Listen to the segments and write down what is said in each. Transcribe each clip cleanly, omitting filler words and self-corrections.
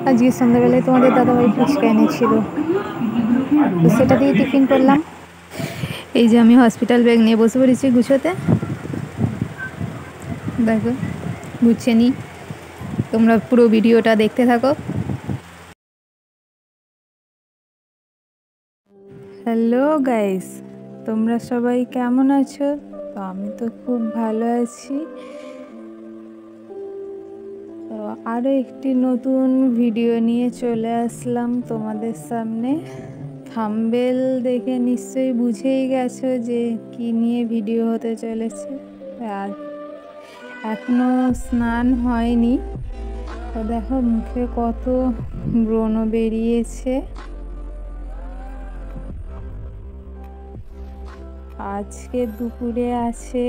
আজকে সন্ধ্যাবেলায় তোমাদের দাদাভাই ফুচকা এনেছিল, তো সেটা দিয়ে টিফিন করলাম। এই যে আমি হসপিটাল ব্যাগ নিয়ে বসে পড়েছি গুছোতে, দেখো গুছিয়ে নিই, তোমরা পুরো ভিডিওটা দেখতে থাকো। হ্যালো গাইস, তোমরা সবাই কেমন আছো? তো আমি তো খুব ভালো আছি। তো আরও একটি নতুন ভিডিও নিয়ে চলে আসলাম তোমাদের সামনে। থাম্বনেল দেখে নিশ্চয়ই বুঝেই গেছো যে কি নিয়ে ভিডিও হতে চলেছে। এখনো স্নান হয়নি, তো দেখো মুখে কত ব্রণ বেরিয়েছে। আজকে দুপুরে আছে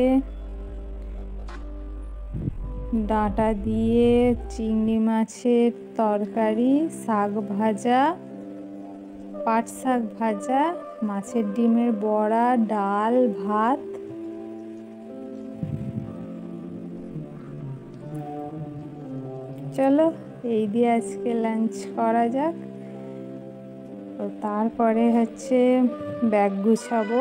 ডাঁটা দিয়ে চিংড়ি মাছের তরকারি, শাক ভাজা, পাট শাক ভাজা, মাছের ডিমের বড়া, ডাল, ভাত। চলো এই দিয়ে আজকে লাঞ্চ করা যাক। তো তারপরে হচ্ছে ব্যাগ গুছাবো।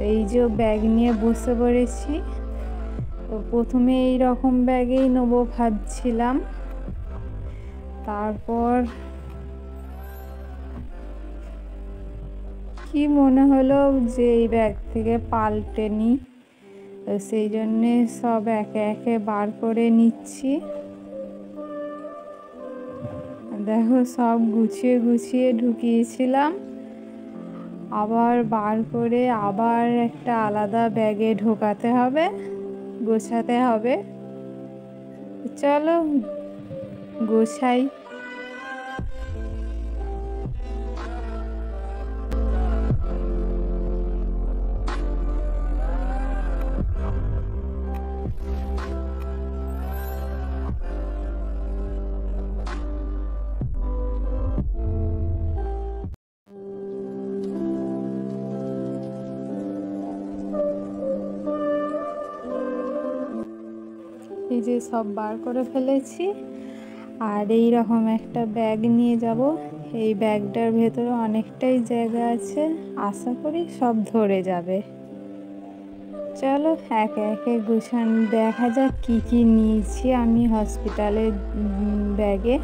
এই যে ব্যাগ নিয়ে বসে পড়েছি। তো প্রথমে এই রকম ব্যাগেই নেবো ভাবছিলাম, তারপর কি মনে হলো যে এই ব্যাগ থেকে পাল্টে নিই, তো সেই জন্যে সব একে একে বার করে নিচ্ছি। দেখো সব গুছিয়ে গুছিয়ে ঢুকিয়েছিলাম, আবার বার করে আবার একটা আলাদা ব্যাগে ঢোকাতে হবে, গোছাতে হবে। চলো গোছাই। এই যে সব বার করে ফেলেছি, আর এই রকম একটা ব্যাগ নিয়ে যাব। এই ব্যাগটার ভেতরে অনেকটাই জায়গা আছে, আশা করি সব ধরে যাবে। চলো একে একে গুছান, দেখা যাক কি কি নিয়েছি আমি হসপিটালের ব্যাগে।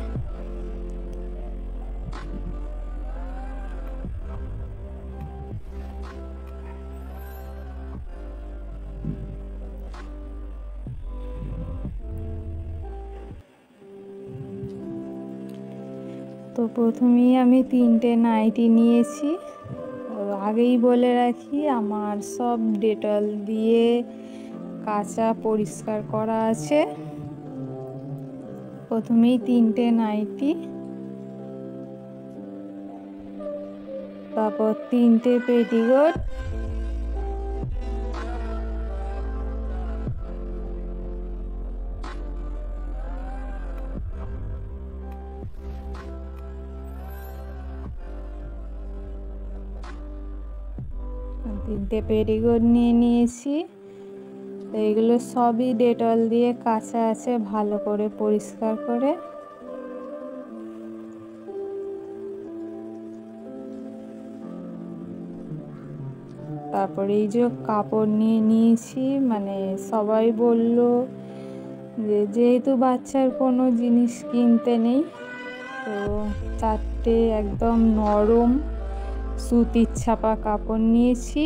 তো প্রথমেই আমি 3টে নাইটি নিয়েছি। আগেই বলে রাখি, আমার সব ডেটল দিয়ে কাচা পরিষ্কার করা আছে। প্রথমেই 3টে নাইটি, তারপর 3টে পেটিকোট, নিয়ে নিয়েছি। তো এগুলো সবই ডেটল দিয়ে কাচা আছে ভালো করে পরিষ্কার করে। তারপরে এই যে কাপড় নিয়ে নিয়েছি, মানে সবাই বলল যে যেহেতু বাচ্চার কোনো জিনিস কিনতে নেই, তো 4টে একদম নরম সুতির ছাপা কাপড় নিয়েছি।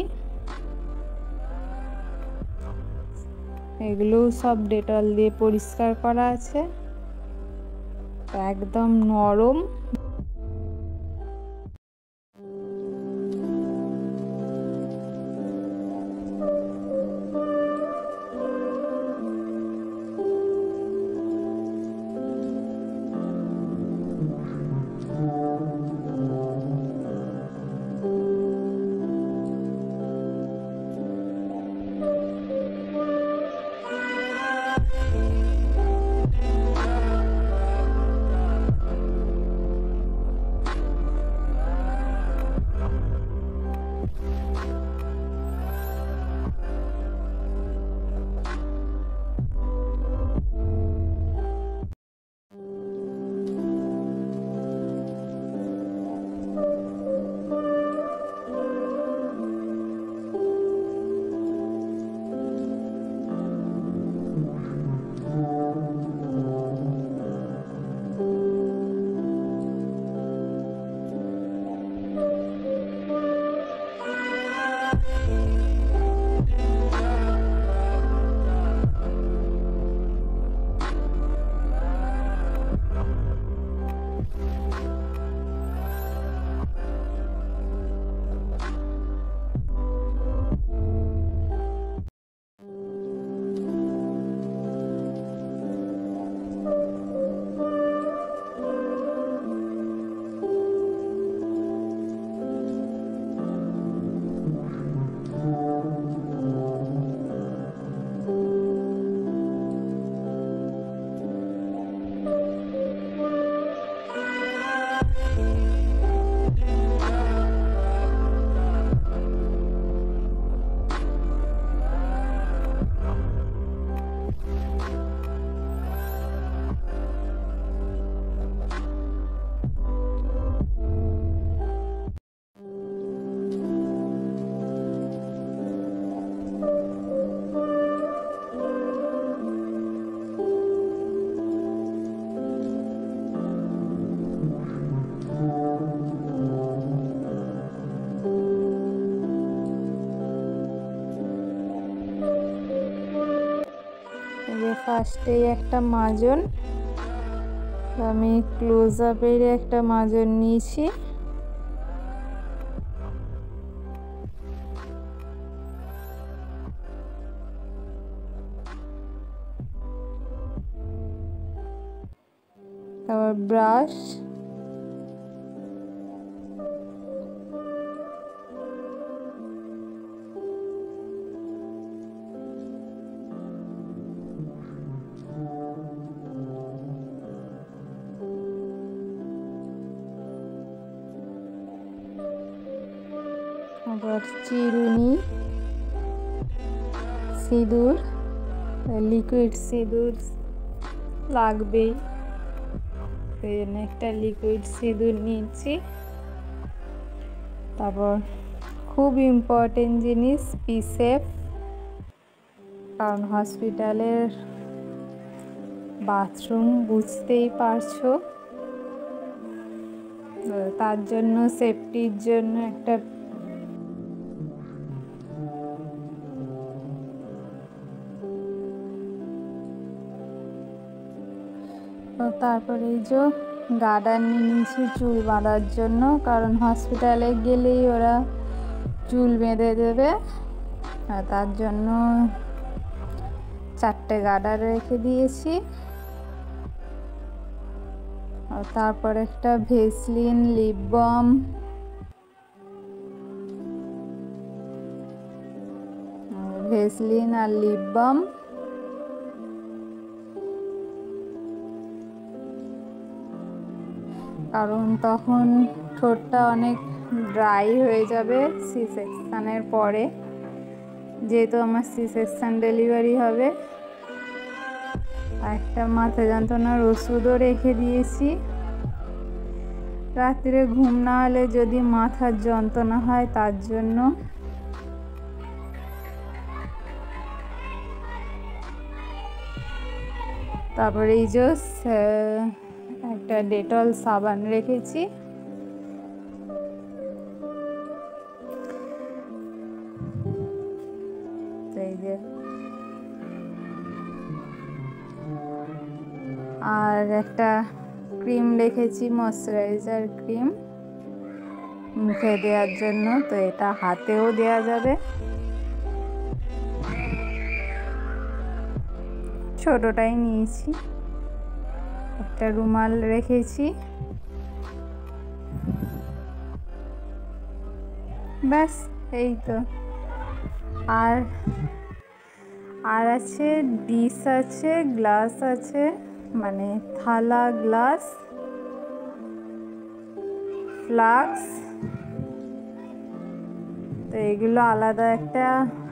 এগুলোও সব ডেটল দিয়ে পরিষ্কার করা আছে, একদম নরম। ফার্স্টেই একটা মাজন, আমি ক্লোজ আপের একটা মাজন নিয়েছি। তারপর ব্রাশ, আবার চিরুনি, সিঁদুর, লিকুইড সিঁদুর লাগবেই, সেই জন্য একটা লিকুইড সিঁদুর নিয়েছি। তারপর খুব ইম্পর্টেন্ট জিনিস পিসেফ, কারণ হসপিটালের বাথরুম বুঝতেই পারছো, তার জন্য সেফটির জন্য একটা তারপরে এই যে গার্ডার নিয়ে নিয়েছি চুল বাঁধার জন্য, কারণ হসপিটালে গেলেই ওরা চুল বেঁধে দেবে, তার জন্য 4টে গার্ডার রেখে দিয়েছি। আর তারপর একটা ভেসলিন, লিপ বাম, ভেসলিন আর লিপ বাম। কারণ তখন ঠোঁটটা অনেক ড্রাই হয়ে যাবে সি সেকশানের পরে, যেহেতু আমার সি সেকশান ডেলিভারি হবে। একটা মাথা যন্ত্রণার ওষুধও রেখে দিয়েছি, রাত্রে ঘুম না হলে যদি মাথার যন্ত্রণা হয় তার জন্য। তারপরে এই যে একটা ডেটল সাবান রেখেছি। এই যে আর একটা ক্রিম রেখেছি, ময়শ্চারাইজার ক্রিম মুখে দেওয়ার জন্য, তো এটা হাতেও দেওয়া যাবে। ছোটটাই নিয়েছি। একটা রুমাল রেখেছি, ব্যাস এই তো। আর আছে ডিশ আছে, গ্লাস আছে, মানে থালা, গ্লাস, ফ্লাস্ক। তো এগুলো আলাদা একটা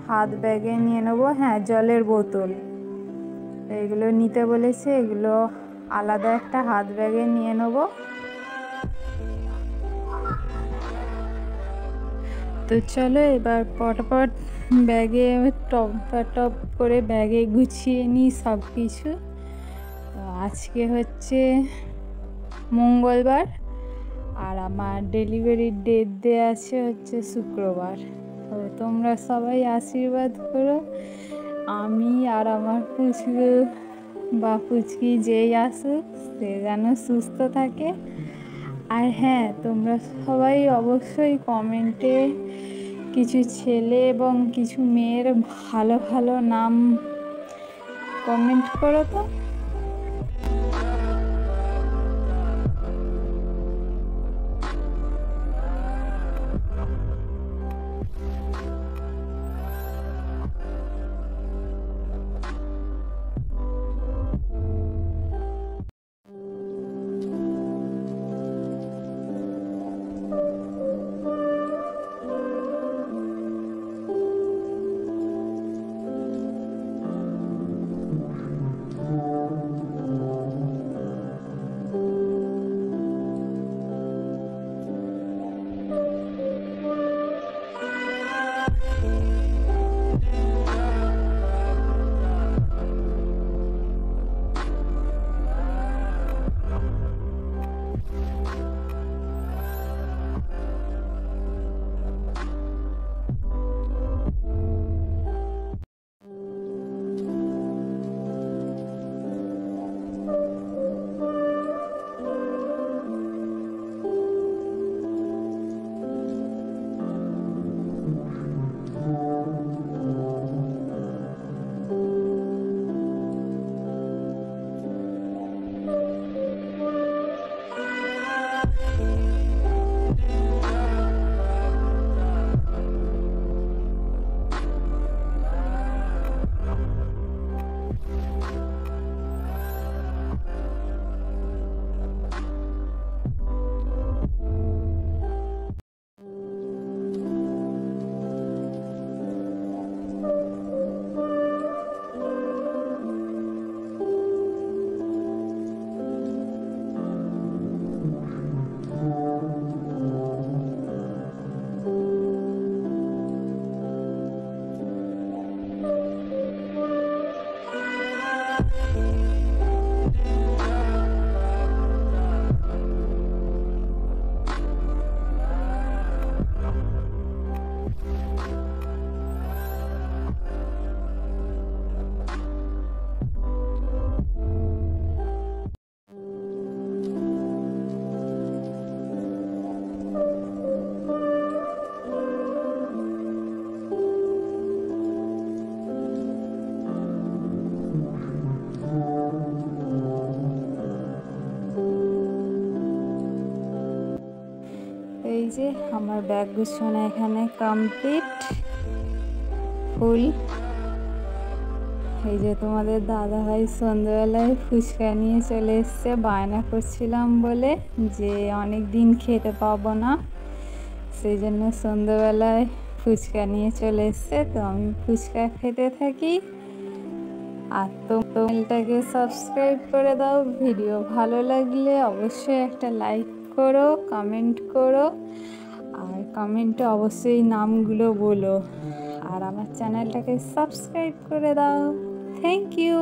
হাত ব্যাগে নিয়ে নেবো। হ্যাঁ, জলের বোতল, এগুলো নিতে বলেছে, এগুলো আলাদা একটা হাত ব্যাগে নিয়ে নেব। তো চলো এবার পটাপট ব্যাগে টপ করে ব্যাগে গুছিয়ে নিই সব কিছু। তো আজকে হচ্ছে মঙ্গলবার আর আমার ডেলিভারির ডেট দেওয়া আছে হচ্ছে শুক্রবার। তো তোমরা সবাই আশীর্বাদ করো আমি আর আমার পুচকু বা পুচকি যেই আসুক সে যেন সুস্থ থাকে। আর হ্যাঁ, তোমরা সবাই অবশ্যই কমেন্টে কিছু ছেলে এবং কিছু মেয়ের ভালো ভালো নাম কমেন্ট করো তো। এই যে আমার ব্যাগ গুছানো এখানে কমপ্লিট ফুল। এই যে তোমাদের দাদাভাই সন্ধ্যাবেলায় ফুচকা নিয়ে চলে এসছে, বায়না করছিলাম বলে যে অনেক দিন খেতে পাবো না, সেই জন্য সন্ধ্যাবেলায় ফুচকা নিয়ে চলে এসছে। তো আমি ফুচকা খেতে থাকি। আর চ্যানেলটাকে সাবস্ক্রাইব করে দাও। ভিডিও ভালো লাগলে অবশ্যই একটা লাইক করো, কমেন্ট করো, আর কমেন্টে অবশ্যই নামগুলো বলো, আর আমার চ্যানেলটাকে সাবস্ক্রাইব করে দাও। Thank you.